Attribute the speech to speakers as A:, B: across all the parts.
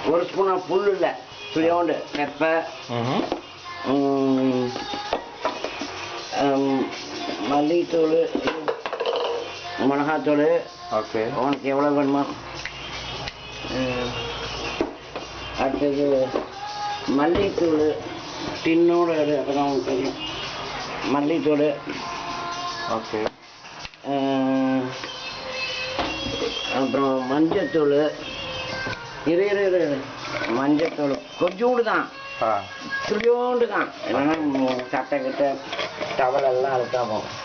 A: ஒரு ஸ்பூனா புல் இல்லை துளியோண்டு பெப்பை மல்லித்தூள் மிளகாத்தூள்
B: ஓகே
A: உனக்கு எவ்வளோ வேணுமா அடுத்தது மல்லித்தூள் டின்னோடு அப்புறம் உனக்கு தெரியும் மல்லித்தூள்
B: ஓகே
A: அப்புறம் மஞ்சத்தூள் இரு மஞ்சத்தூள் கொஞ்சோண்டு தான் துளியோண்டு தான் இல்லைன்னா சட்டை கிட்ட டவலெல்லாம் அழுத்தா போகும்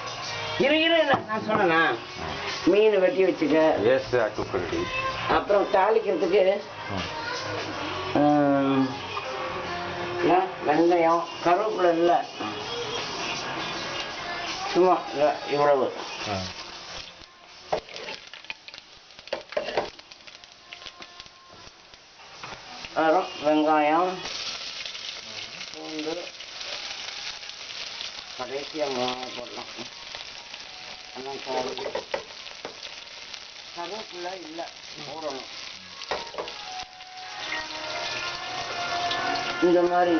A: இரு நான் சொன்னேண்ணா மீன் வெட்டி வச்சுக்க அப்புறம் தாளிக்கிறதுக்கு வெந்தயம் கருவேப்பிலை இல்லை சும்மா இவ்வளவு அப்புறம் வெங்காயம் பூண்டு கடைசியாக போடலாம் எல்லாம் கருவேப்பிலை இல்லை போடணும் இந்த மாதிரி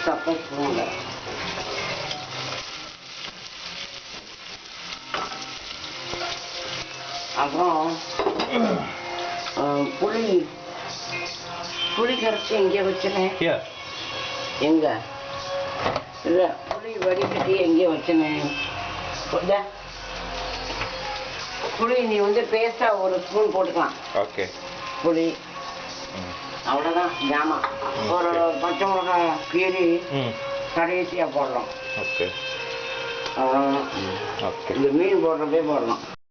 A: சப்பை ஸ்பூனில் அப்புறம் புளி கரைச்சி எங்கே வச்சனேன் எங்க இல்லை புளி வடிகட்டி எங்கே வச்சனேன் புளி நீ பேஸ்ட்டாக ஒரு ஸ்பூன் போட்டுக்கலாம்
B: ஓகே
A: புளி அவ்வளோதான் ஜாமான் ஒரு பச்சை மிளகாய் கீரி கடைசியாக போடலாம்
B: ஓகே
A: அவ்வளோதான் இந்த மீன் போடுறதே போடலாம்